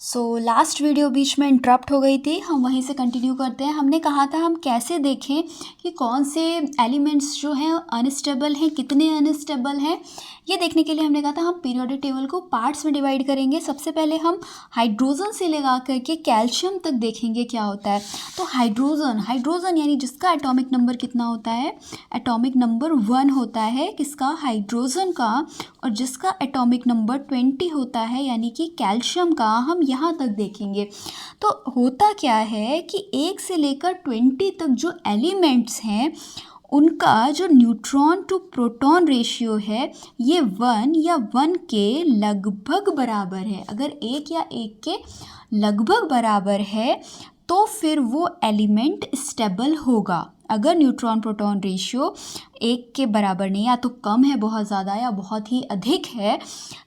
Last video बीच में interrupt हो गई थी, हम वहीं से कंटिन्यू करते हैं। हमने कहा था हम कैसे देखें कि कौन से एलिमेंट्स जो हैं अनस्टेबल हैं, कितने अनस्टेबल हैं। ये देखने के लिए हमने कहा था हम पीरियोडिक टेबल को पार्ट्स में डिवाइड करेंगे। सबसे पहले हम हाइड्रोजन से लगा करके कैल्शियम तक देखेंगे क्या होता है। तो हाइड्रोजन यानी जिसका एटॉमिक नंबर कितना होता है, एटॉमिक नंबर 1 होता है किसका, हाइड्रोजन का। और जिसका एटॉमिक नंबर 20 होता है यानी कि कैल्शियम का, हम यहाँ तक देखेंगे। तो होता क्या है कि 1 से लेकर 20 तक जो एलिमेंट्स हैं उनका जो न्यूट्रॉन टू प्रोटॉन रेशियो है ये 1 या 1 के लगभग बराबर है। अगर 1 या 1 के लगभग बराबर है तो फिर वो एलिमेंट स्टेबल होगा। अगर न्यूट्रॉन प्रोटॉन रेशियो 1 के बराबर नहीं, या तो कम है बहुत ज़्यादा या बहुत ही अधिक है,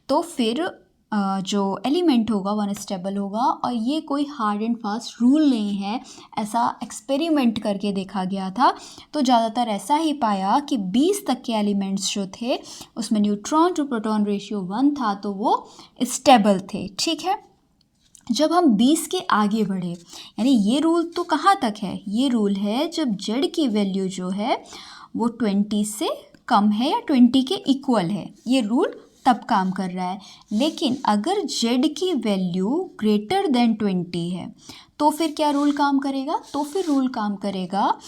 तो फिर जो एलिमेंट होगा वो अनस्टेबल होगा। और ये कोई हार्ड एंड फास्ट रूल नहीं है, ऐसा एक्सपेरिमेंट करके देखा गया था। तो ज़्यादातर ऐसा ही पाया कि 20 तक के एलिमेंट्स जो थे उसमें न्यूट्रॉन टू प्रोटॉन रेशियो 1 था तो वो स्टेबल थे। ठीक है, जब हम 20 के आगे बढ़े, यानी ये रूल तो कहाँ तक है, ये रूल है जब जेड की वैल्यू जो है वो 20 से कम है या 20 के इक्वल है, ये रूल तब काम कर रहा है। लेकिन अगर जेड की वैल्यू ग्रेटर देन 20 है तो फिर क्या रूल काम करेगा, तो फिर रूल काम करेगा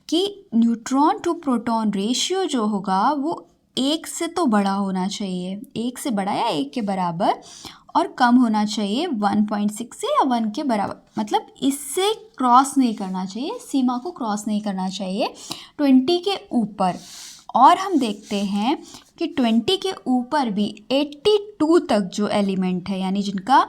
कि न्यूट्रॉन टू प्रोटॉन रेशियो जो होगा वो 1 से तो बड़ा होना चाहिए, 1 से बड़ा या 1 के बराबर, और कम होना चाहिए 1.6 से या 1 के बराबर। मतलब इससे क्रॉस नहीं करना चाहिए, सीमा को क्रॉस नहीं करना चाहिए 20 के ऊपर। और हम देखते हैं कि 20 के ऊपर भी 82 तक जो एलिमेंट है, यानी जिनका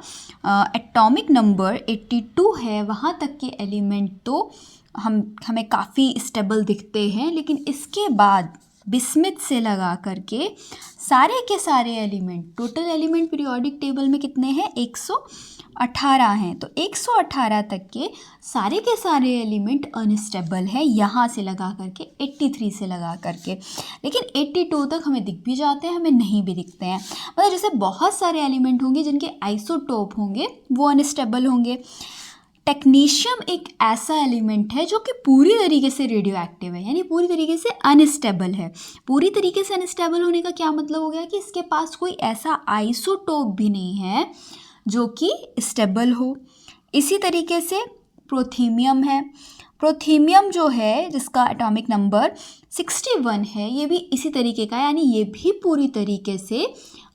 एटॉमिक नंबर 82 है, वहाँ तक के एलिमेंट तो हमें काफ़ी स्टेबल दिखते हैं। लेकिन इसके बाद बिस्मिथ से लगा करके सारे के सारे element, total element periodic table में कितने हैं, 118 हैं। तो 118 तक के सारे एलिमेंट अनस्टेबल है, यहाँ से लगा करके 83 से लगा करके। लेकिन 82 तक हमें दिख भी जाते हैं, हमें नहीं भी दिखते हैं। मतलब जैसे बहुत सारे एलिमेंट होंगे जिनके आइसोटोप होंगे वो अनस्टेबल होंगे। टेक्नीशियम एक ऐसा एलिमेंट है जो कि पूरी तरीके से रेडियो एक्टिव है, यानी पूरी तरीके से अनस्टेबल है। पूरी तरीके से अनस्टेबल होने का क्या मतलब हो गया कि इसके पास कोई ऐसा आइसोटोप भी नहीं है जो कि स्टेबल हो। इसी तरीके से प्रोथीमियम है। प्रोथीमियम जो है जिसका एटॉमिक नंबर 61 है, ये भी इसी तरीके का, यानी ये भी पूरी तरीके से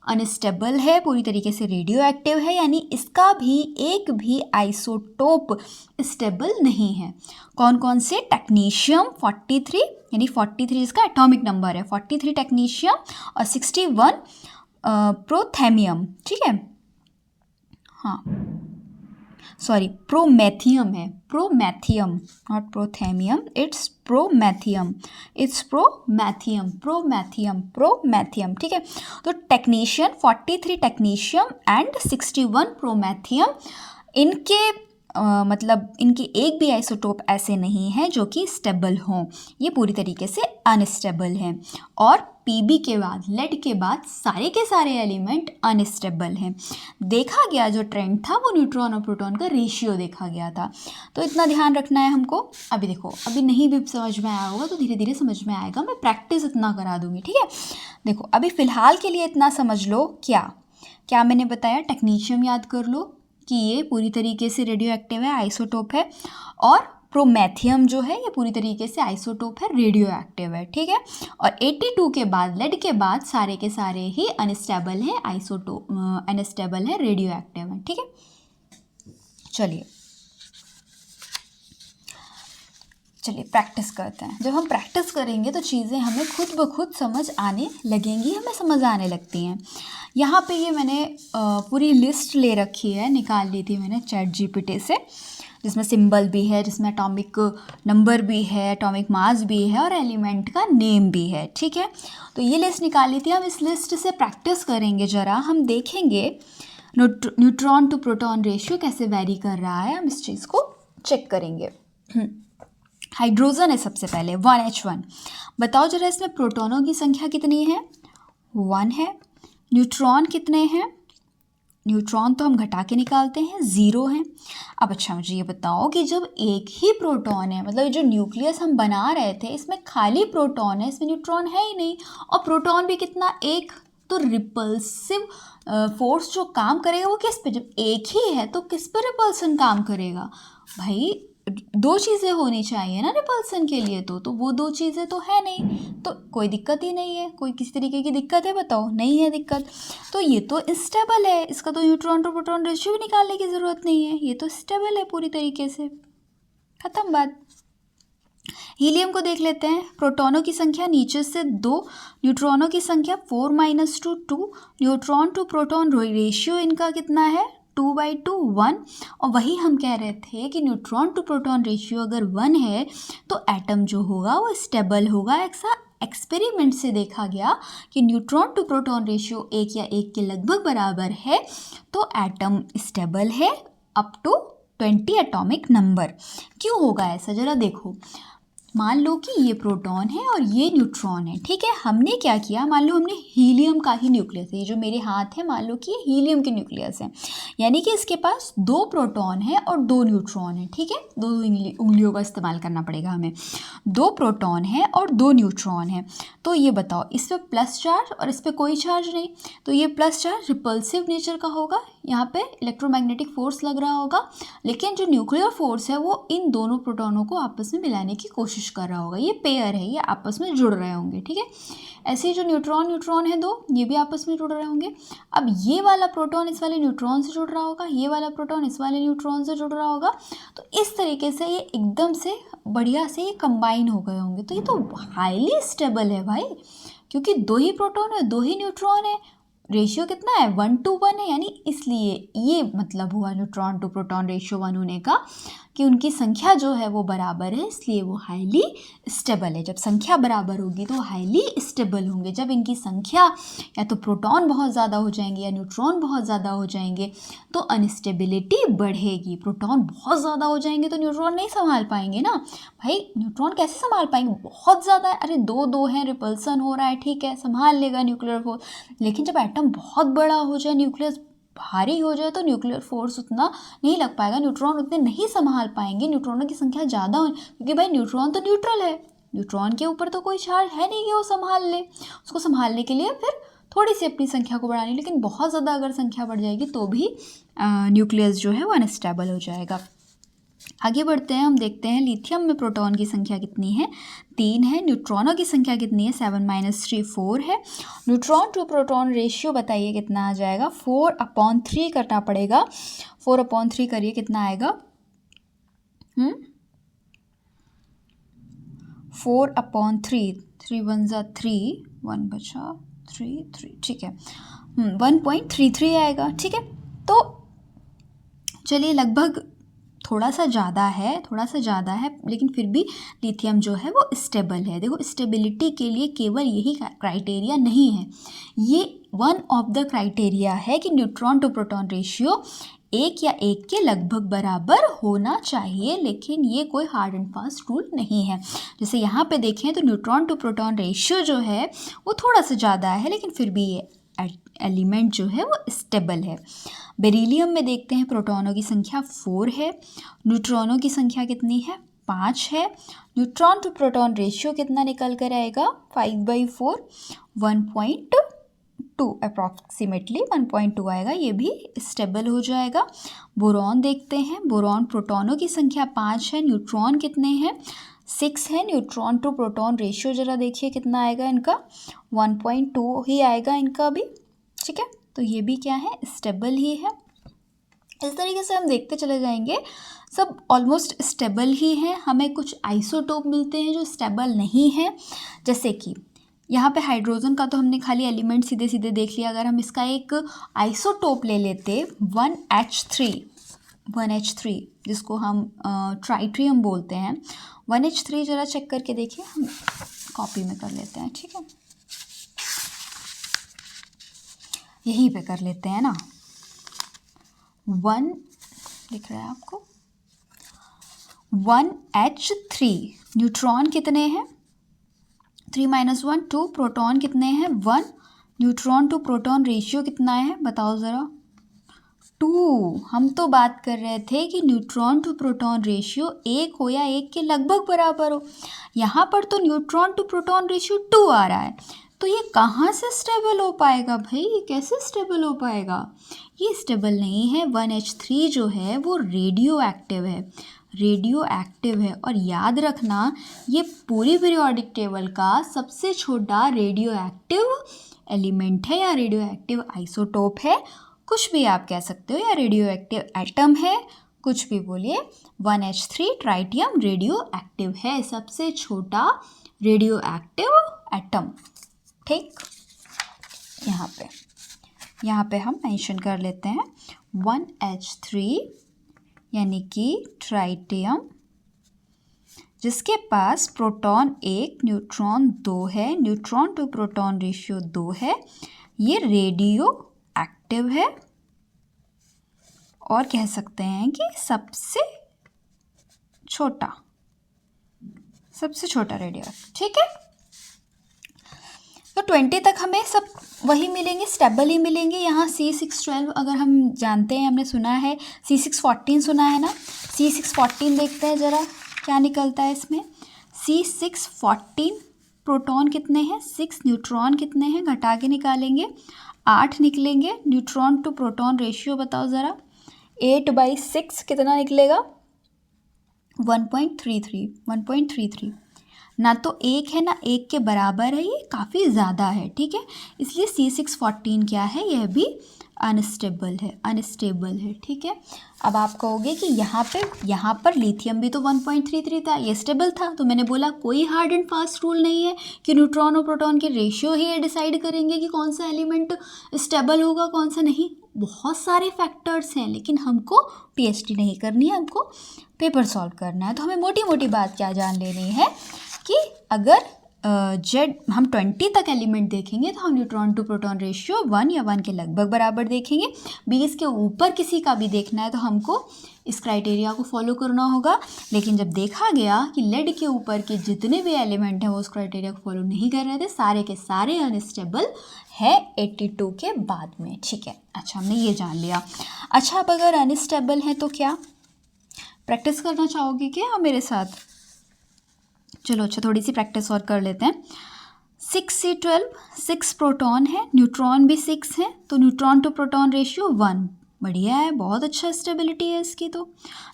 अनस्टेबल है, पूरी तरीके से रेडियो एक्टिव है, यानी इसका भी एक भी आइसोटोप स्टेबल नहीं है। कौन कौन से, टेक्नीशियम 43, यानी 43 इसका एटॉमिक नंबर है, 43 टेक्नीशियम और 61 प्रोथेमियम। ठीक है, हाँ सॉरी, प्रोमेथियम है, promethium not prothemium, it's promethium, promethium. ठीक है, तो टेक्नीशियम 43 टेक्नीशियम एंड 61 प्रोमेथियम, इनके मतलब इनकी एक भी आइसोटोप ऐसे नहीं है जो कि स्टेबल हों, ये पूरी तरीके से अनस्टेबल हैं। और पीबी के बाद, लेड के बाद सारे के सारे एलिमेंट अनस्टेबल हैं। देखा गया जो ट्रेंड था वो न्यूट्रॉन और प्रोटॉन का रेशियो देखा गया था। तो इतना ध्यान रखना है हमको। अभी देखो, अभी नहीं भी समझ में आया होगा तो धीरे धीरे समझ में आएगा, मैं प्रैक्टिस इतना करा दूंगी। ठीक है, देखो अभी फ़िलहाल के लिए इतना समझ लो, क्या मैंने बताया, टेक्नीशियम याद कर लो कि ये पूरी तरीके से रेडियो एक्टिव है, आइसोटोप है। और प्रोमेथियम जो है ये पूरी तरीके से आइसोटोप है, रेडियो एक्टिव है। ठीक है, और 82 के बाद, लेड के बाद सारे के सारे ही अनस्टेबल हैं, अनस्टेबल है, रेडियो एक्टिव है। ठीक है, चलिए प्रैक्टिस करते हैं। जब हम प्रैक्टिस करेंगे तो चीज़ें हमें खुद ब खुद समझ आने लगेंगी, हमें समझ आने लगती हैं। यहाँ पे ये मैंने पूरी लिस्ट ले रखी है, निकाल ली थी मैंने ChatGPT से, जिसमें सिंबल भी है, जिसमें एटॉमिक नंबर भी है, एटॉमिक मास भी है और एलिमेंट का नेम भी है। ठीक है, तो ये लिस्ट निकाली थी। हम इस लिस्ट से प्रैक्टिस करेंगे, ज़रा हम देखेंगे न्यूट्रॉन टू प्रोटॉन रेशियो कैसे वेरी कर रहा है, हम इस चीज़ को चेक करेंगे। हाइड्रोजन है सबसे पहले, 1H1। बताओ जरा इसमें प्रोटॉनों की संख्या कितनी है, 1 है। न्यूट्रॉन कितने हैं, न्यूट्रॉन तो हम घटा के निकालते हैं, 0 है। अब अच्छा मुझे ये बताओ कि जब एक ही प्रोटॉन है, मतलब जो न्यूक्लियस हम बना रहे थे इसमें खाली प्रोटॉन है, इसमें न्यूट्रॉन है ही नहीं, और प्रोटॉन भी कितना, एक, तो रिपल्सिव फोर्स जो काम करेगा वो किस पे, जब एक ही है तो किस पे रिपल्सन काम करेगा भाई, दो चीज़ें होनी चाहिए ना रिपल्सन के लिए, तो वो दो चीज़ें तो है नहीं, तो कोई दिक्कत ही नहीं है। कोई किसी तरीके की दिक्कत है बताओ, नहीं है दिक्कत। तो ये तो स्टेबल है, इसका तो न्यूट्रॉन टू प्रोटॉन रेशियो भी निकालने की ज़रूरत नहीं है, ये तो स्टेबल है पूरी तरीके से, ख़त्म बात। हीलियम को देख लेते हैं। प्रोटॉनों की संख्या नीचे से 2, न्यूट्रॉनों की संख्या 4 - 2, न्यूट्रॉन टू प्रोटॉन रेशियो इनका कितना है, 2/2, 1। और वही हम कह रहे थे कि न्यूट्रॉन टू प्रोटॉन रेशियो अगर 1 है तो एटम जो होगा वो स्टेबल होगा। ऐसा एक्सपेरिमेंट से देखा गया कि न्यूट्रॉन टू प्रोटॉन रेशियो 1 या 1 के लगभग बराबर है तो एटम स्टेबल है अप टू 20 एटॉमिक नंबर। क्यों होगा ऐसा, ज़रा देखो। मान लो कि ये प्रोटॉन है और ये न्यूट्रॉन है, ठीक है। हमने क्या किया, मान लो हमने हीलियम का ही न्यूक्लियस है, ये जो मेरे हाथ है मान लो कि ये हीलियम के न्यूक्लियस है, यानी कि इसके पास 2 प्रोटॉन है और 2 न्यूट्रॉन है, ठीक है। 2 उंगलियों का इस्तेमाल करना पड़ेगा हमें। 2 प्रोटॉन है और 2 न्यूट्रॉन है, तो ये बताओ इस पर प्लस चार्ज और इस पर कोई चार्ज नहीं, तो ये प्लस चार्ज रिपल्सिव नेचर का होगा, यहाँ पे इलेक्ट्रोमैग्नेटिक फोर्स लग रहा होगा, लेकिन जो न्यूक्लियर फोर्स है वो इन दोनों प्रोटॉनों को आपस में मिलाने की कोशिश कर रहा होगा। ये पेयर है, ये आपस में जुड़ रहे होंगे, ठीक है। ऐसे ही जो न्यूट्रॉन है 2, ये भी आपस में जुड़ रहे होंगे। अब ये वाला प्रोटॉन इस वाले न्यूट्रॉन से जुड़ रहा होगा, ये वाला प्रोटॉन इस वाले न्यूट्रॉन से जुड़ रहा होगा, तो इस तरीके से ये एकदम से बढ़िया से ये कंबाइन हो गए होंगे। तो ये तो हाईली स्टेबल है भाई, क्योंकि 2 ही प्रोटॉन है 2 ही न्यूट्रॉन है, रेशियो कितना है 1:1 है, यानी इसलिए ये मतलब हुआ न्यूट्रॉन टू प्रोटॉन रेशियो 1 होने का कि उनकी संख्या जो है वो बराबर है, इसलिए वो हाईली स्टेबल है। जब संख्या बराबर होगी तो हाईली स्टेबल होंगे। जब इनकी संख्या या तो प्रोटॉन बहुत ज़्यादा हो जाएंगे या न्यूट्रॉन बहुत ज़्यादा हो जाएंगे तो अनस्टेबिलिटी बढ़ेगी। प्रोटॉन बहुत ज़्यादा हो जाएंगे तो न्यूट्रॉन नहीं संभाल पाएंगे ना भाई, न्यूट्रॉन कैसे संभाल पाएंगे, बहुत ज़्यादा है, अरे 2 हैं, रिपल्सन हो रहा है, ठीक है संभाल लेगा न्यूक्लियर फोर्स, लेकिन जब एटम बहुत बड़ा हो जाए, न्यूक्लियस भारी हो जाए तो न्यूक्लियर फोर्स उतना नहीं लग पाएगा, न्यूट्रॉन उतने नहीं संभाल पाएंगे, न्यूट्रॉनों की संख्या ज़्यादा हो, क्योंकि भाई न्यूट्रॉन तो न्यूट्रल है, न्यूट्रॉन के ऊपर तो कोई चार्ज है नहीं कि वो संभाल ले। उसको संभालने के लिए फिर थोड़ी सी अपनी संख्या को बढ़ानी, लेकिन बहुत ज़्यादा अगर संख्या बढ़ जाएगी तो भी न्यूक्लियस जो है वो अनस्टेबल हो जाएगा। आगे बढ़ते हैं, हम देखते हैं लिथियम में प्रोटॉन की संख्या कितनी है, 3 है। न्यूट्रॉनों की संख्या कितनी है, 7 - 3, 4 है। न्यूट्रॉन टू प्रोटॉन रेशियो बताइए कितना आ जाएगा, 4/3 करना पड़ेगा। 4/3 करिए कितना आएगा, 4/3, 3 1 ज़ा 3, 1 बचा 3, ठीक है, 1.33 आएगा, ठीक है। तो चलिए लगभग थोड़ा सा ज़्यादा है, लेकिन फिर भी लिथियम जो है वो स्टेबल है। देखो स्टेबिलिटी के लिए केवल यही क्राइटेरिया नहीं है, ये वन ऑफ द क्राइटेरिया है कि न्यूट्रॉन टू प्रोटॉन रेशियो 1 या 1 के लगभग बराबर होना चाहिए, लेकिन ये कोई हार्ड एंड फास्ट रूल नहीं है। जैसे यहाँ पे देखें तो न्यूट्रॉन टू प्रोटॉन रेशियो जो है वो थोड़ा सा ज़्यादा है, लेकिन फिर भी ये एलिमेंट जो है वो स्टेबल है। बेरिलियम में देखते हैं प्रोटॉनों की संख्या 4 है, न्यूट्रॉनों की संख्या कितनी है, 5 है। न्यूट्रॉन टू प्रोटॉन रेशियो कितना निकल कर आएगा, 5/4, 1.2 अप्रॉक्सीमेटली 1.2 आएगा, ये भी स्टेबल हो जाएगा। बोरॉन देखते हैं, बोरॉन प्रोटॉनों की संख्या 5 है, न्यूट्रॉन कितने हैं, 6 है। न्यूट्रॉन टू प्रोटॉन रेशियो ज़रा देखिए कितना आएगा इनका, 1.2 ही आएगा इनका भी, ठीक है। तो ये भी क्या है, स्टेबल ही है। इस तरीके से हम देखते चले जाएंगे, सब ऑलमोस्ट स्टेबल ही हैं। हमें कुछ आइसोटोप मिलते हैं जो स्टेबल नहीं हैं, जैसे कि यहाँ पे हाइड्रोजन का तो हमने खाली एलिमेंट सीधे सीधे देख लिया। अगर हम इसका एक आइसोटोप ले लेते 1H3 जिसको हम ट्राइट्रियम बोलते हैं, 1H3 ज़रा चेक करके देखिए, हम कॉपी में कर लेते हैं, ठीक है, यहीं पे कर लेते हैं ना। 1 दिख रहा है आपको, 1H3 न्यूट्रॉन कितने हैं, 3 - 1 2, प्रोटॉन कितने हैं 1, न्यूट्रॉन टू प्रोटॉन रेशियो कितना है बताओ ज़रा, हम तो बात कर रहे थे कि न्यूट्रॉन टू प्रोटॉन रेशियो 1 हो या 1 के लगभग बराबर हो। यहाँ पर तो न्यूट्रॉन टू प्रोटॉन रेशियो 2 आ रहा है, तो ये कहाँ से स्टेबल हो पाएगा भाई? ये कैसे स्टेबल हो पाएगा? ये स्टेबल नहीं है। 1H3 जो है वो रेडियो एक्टिव है, और याद रखना ये पूरी पीरियोडिक टेबल का सबसे छोटा रेडियो एक्टिव एलिमेंट है या रेडियो एक्टिव आइसोटोप है, कुछ भी आप कह सकते हो, या रेडियो एक्टिव एटम है, कुछ भी बोलिए। 1H3 ट्राइटियम रेडियो एक्टिव है, सबसे छोटा रेडियो एक्टिव एटम। ठीक, यहाँ पे हम मेंशन कर लेते हैं 1H3 यानी कि ट्राइटियम, जिसके पास प्रोटॉन 1 न्यूट्रॉन 2 है, न्यूट्रॉन टू प्रोटॉन रेशियो 2 है, ये रेडियो एक्टिव है और कह सकते हैं कि सबसे छोटा रेडियो। ठीक है, तो 20 तक हमें सब वही मिलेंगे, स्टेबल ही मिलेंगे। यहाँ C612 अगर हम जानते हैं, हमने सुना है, C614 सुना है ना, C614 देखते हैं ज़रा क्या निकलता है इसमें। C614 प्रोटॉन कितने हैं? 6, न्यूट्रॉन कितने हैं? घटा के निकालेंगे, 8 निकलेंगे। न्यूट्रॉन टू प्रोटॉन रेशियो बताओ ज़रा, 8/6 कितना निकलेगा? 1.33 ना तो 1 है ना 1 के बराबर है, ये काफ़ी ज़्यादा है। ठीक है, इसलिए C614 क्या है? यह भी अनस्टेबल है। ठीक है, अब आप कहोगे कि यहाँ पर लिथियम भी तो 1.33 था, ये स्टेबल था। तो मैंने बोला कोई हार्ड एंड फास्ट रूल नहीं है कि न्यूट्रॉन और प्रोटॉन के रेशियो ही डिसाइड करेंगे कि कौन सा एलिमेंट स्टेबल होगा कौन सा नहीं। बहुत सारे फैक्टर्स हैं, लेकिन हमको PhD नहीं करनी है, हमको पेपर सॉल्व करना है। तो हमें मोटी मोटी बात क्या जान लेनी है कि अगर हम 20 तक एलिमेंट देखेंगे तो हम न्यूट्रॉन टू प्रोटॉन रेशियो 1 या 1 के लगभग बराबर देखेंगे। 20 के ऊपर किसी का भी देखना है तो हमको इस क्राइटेरिया को फॉलो करना होगा। लेकिन जब देखा गया कि लेड के ऊपर के जितने भी एलिमेंट हैं वो उस क्राइटेरिया को फॉलो नहीं कर रहे थे, सारे के सारे अनस्टेबल है 82 के बाद में। ठीक है, अच्छा हमने ये जान लिया। अच्छा, अब अगर अनस्टेबल है तो क्या प्रैक्टिस करना चाहोगे क्या मेरे साथ? चलो अच्छा, थोड़ी सी प्रैक्टिस और कर लेते हैं। 6C12 6 प्रोटॉन है, न्यूट्रॉन भी 6 है, तो न्यूट्रॉन टू प्रोटॉन रेशियो 1, बढ़िया है, बहुत अच्छा स्टेबिलिटी है इसकी। तो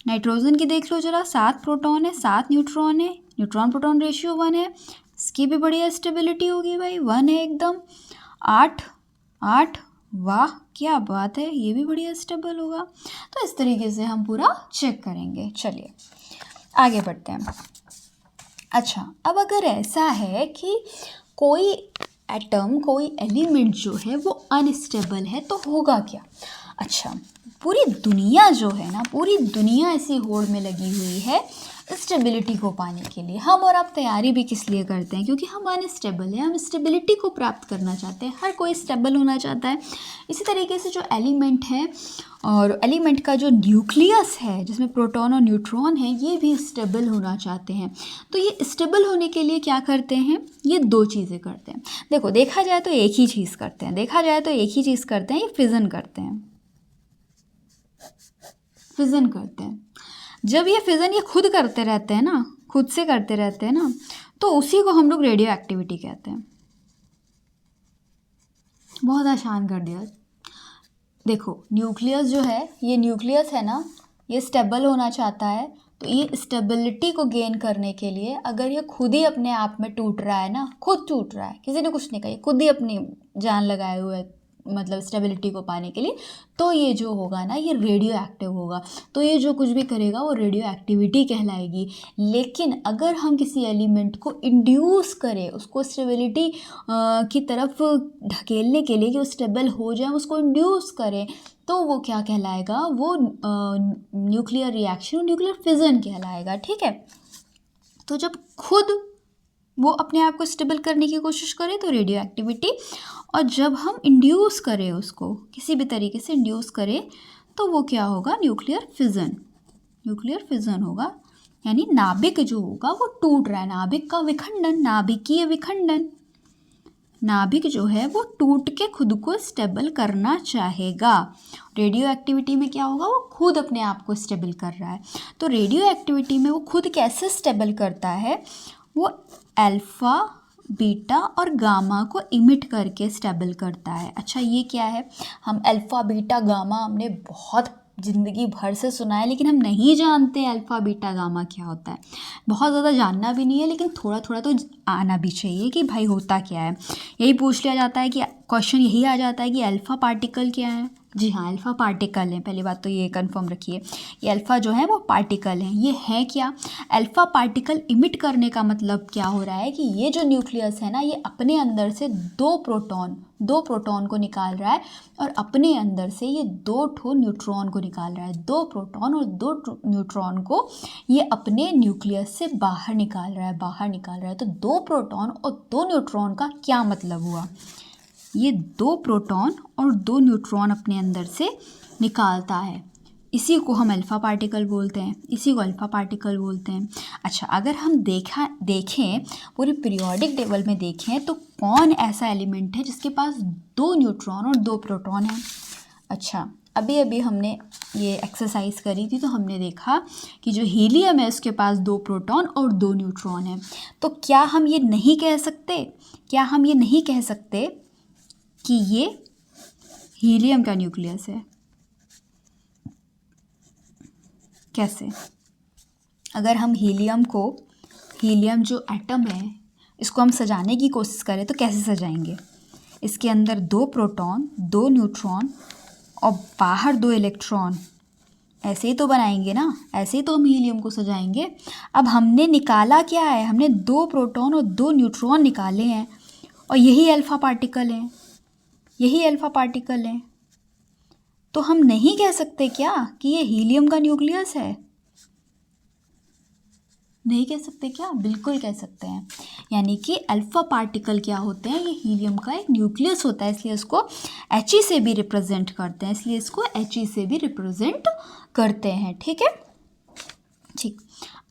नाइट्रोजन की देख लो जरा, 7 प्रोटॉन है, 7 न्यूट्रॉन है, न्यूट्रॉन प्रोटॉन रेशियो 1 है, इसकी भी बढ़िया स्टेबिलिटी होगी भाई, 1 है एकदम। 8, वाह क्या बात है, ये भी बढ़िया स्टेबल होगा। तो इस तरीके से हम पूरा चेक करेंगे। चलिए आगे बढ़ते हैं। अच्छा, अब अगर ऐसा है कि कोई एटम, कोई एलिमेंट जो है वो अनस्टेबल है तो होगा क्या? अच्छा, पूरी दुनिया जो है ना, पूरी दुनिया ऐसी होड़ में लगी हुई है स्टेबिलिटी को पाने के लिए। हम और आप तैयारी भी किस लिए करते हैं? क्योंकि हम अनस्टेबल हैं, हम स्टेबिलिटी को प्राप्त करना चाहते हैं, हर कोई स्टेबल होना चाहता है। इसी तरीके से जो एलिमेंट है और एलिमेंट का जो न्यूक्लियस है जिसमें प्रोटॉन और न्यूट्रॉन है, ये भी स्टेबल होना चाहते हैं। तो ये स्टेबल होने के लिए क्या करते हैं? ये 2 चीज़ें करते हैं। देखो, देखा जाए तो एक ही चीज़ करते हैं, ये फिज़न करते हैं। जब ये फिज़न ये खुद करते रहते हैं ना, खुद से करते रहते हैं ना, तो उसी को हम लोग रेडियो एक्टिविटी कहते हैं। बहुत आसान कर दिया। देखो, न्यूक्लियस जो है, ये न्यूक्लियस है ना, ये स्टेबल होना चाहता है। तो ये स्टेबिलिटी को गेन करने के लिए अगर ये खुद ही अपने आप में टूट रहा है ना, खुद टूट रहा है, किसी ने कुछ नहीं कहा, खुद ही अपनी जान लगाए हुए है, मतलब स्टेबिलिटी को पाने के लिए, तो ये जो होगा ना, ये रेडियो एक्टिव होगा। तो ये जो कुछ भी करेगा वो रेडियो एक्टिविटी कहलाएगी। लेकिन अगर हम किसी एलिमेंट को इंड्यूस करें, उसको स्टेबिलिटी की तरफ ढकेलने के लिए कि वो स्टेबल हो जाए, उसको इंड्यूस करें, तो वो क्या कहलाएगा? वो न्यूक्लियर रिएक्शन, न्यूक्लियर फिजन कहलाएगा। ठीक है, तो जब खुद वो अपने आप को स्टेबल करने की कोशिश करे तो रेडियो एक्टिविटी, और जब हम इंड्यूस करें, उसको किसी भी तरीके से इंड्यूस करें, तो वो क्या होगा? न्यूक्लियर फिजन होगा। यानी नाभिक जो होगा वो टूट रहा है, नाभिक का विखंडन, नाभिकीय विखंडन। नाभिक जो है वो टूट के खुद को स्टेबल करना चाहेगा। रेडियो एक्टिविटी में क्या होगा, वो खुद अपने आप को स्टेबल कर रहा है। तो रेडियो एक्टिविटी में वो खुद कैसे स्टेबल करता है, वो अल्फ़ा बीटा और गामा को इमिट करके स्टेबल करता है। अच्छा ये क्या है, हम अल्फ़ा बीटा गामा हमने बहुत ज़िंदगी भर से सुना है, लेकिन हम नहीं जानते अल्फ़ा बीटा गामा क्या होता है। बहुत ज़्यादा जानना भी नहीं है, लेकिन थोड़ा थोड़ा तो आना भी चाहिए कि भाई होता क्या है। यही पूछ लिया जाता है कि क्वेश्चन यही आ जाता है कि अल्फ़ा पार्टिकल क्या है। जी हाँ, अल्फ़ा पार्टिकल है। पहली बात तो ये कंफर्म रखिए, ये अल्फ़ा जो है वो पार्टिकल है। ये है क्या, अल्फ़ा पार्टिकल इमिट करने का मतलब क्या हो रहा है कि ये जो न्यूक्लियस है ना, ये अपने अंदर से दो प्रोटॉन को निकाल रहा है, और अपने अंदर से ये 2 न्यूट्रॉन को निकाल रहा है। 2 प्रोटॉन और 2 न्यूट्रॉन को ये अपने न्यूक्लियस से बाहर निकाल रहा है। तो 2 प्रोटॉन और 2 न्यूट्रॉन का क्या मतलब हुआ, ये 2 प्रोटॉन और 2 न्यूट्रॉन अपने अंदर से निकालता है। इसी को हम अल्फ़ा पार्टिकल बोलते हैं। अच्छा, अगर हम देखें पूरी पीरियोडिक टेबल में देखें तो कौन ऐसा एलिमेंट है जिसके पास 2 न्यूट्रॉन और 2 प्रोटॉन हैं। अच्छा, अभी हमने ये एक्सरसाइज करी थी, तो हमने देखा कि जो हीलियम है उसके पास 2 प्रोटॉन और 2 न्यूट्रॉन हैं। तो क्या हम ये नहीं कह सकते कि ये हीलियम का न्यूक्लियस है? कैसे? अगर हम हीलियम जो एटम है इसको हम सजाने की कोशिश करें तो कैसे सजाएंगे? इसके अंदर 2 प्रोटॉन 2 न्यूट्रॉन और बाहर 2 इलेक्ट्रॉन, ऐसे ही तो बनाएंगे ना, ऐसे ही तो हम हीलियम को सजाएंगे। अब हमने निकाला क्या है, हमने 2 प्रोटॉन और 2 न्यूट्रॉन निकाले हैं, और यही अल्फ़ा पार्टिकल है। तो हम नहीं कह सकते क्या कि ये हीलियम का न्यूक्लियस है? नहीं कह सकते क्या? बिल्कुल कह सकते हैं। यानी कि अल्फ़ा पार्टिकल क्या होते हैं, ये हीलियम का एक न्यूक्लियस होता है, इसलिए इसको He से भी रिप्रेजेंट करते हैं। ठीक है, ठीक।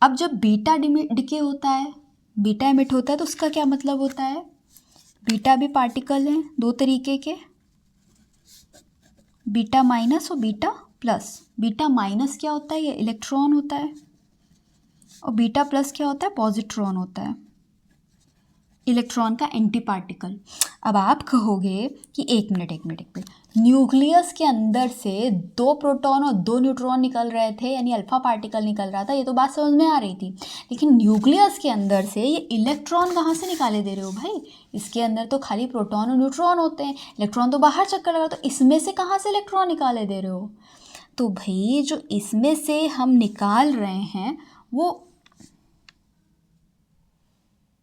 अब जब बीटा डिके होता है, बीटा इमिट होता है, तो उसका क्या मतलब होता है? बीटा भी पार्टिकल हैं 2 तरीके के, बीटा माइनस और बीटा प्लस। बीटा माइनस क्या होता है, ये इलेक्ट्रॉन होता है, और बीटा प्लस क्या होता है, पॉजिट्रॉन होता है, इलेक्ट्रॉन का एंटी पार्टिकल। अब आप कहोगे कि एक मिनट, न्यूक्लियस के अंदर से 2 प्रोटॉन और 2 न्यूट्रॉन निकल रहे थे, यानी अल्फ़ा पार्टिकल निकल रहा था, ये तो बात समझ में आ रही थी। लेकिन न्यूक्लियस के अंदर से ये इलेक्ट्रॉन कहाँ से निकाले दे रहे हो भाई? इसके अंदर तो खाली प्रोटॉन और न्यूट्रॉन होते हैं, इलेक्ट्रॉन तो बाहर चक्कर लगा, तो इसमें से कहाँ से इलेक्ट्रॉन निकाले दे रहे हो? तो भाई जो इसमें से हम निकाल रहे हैं वो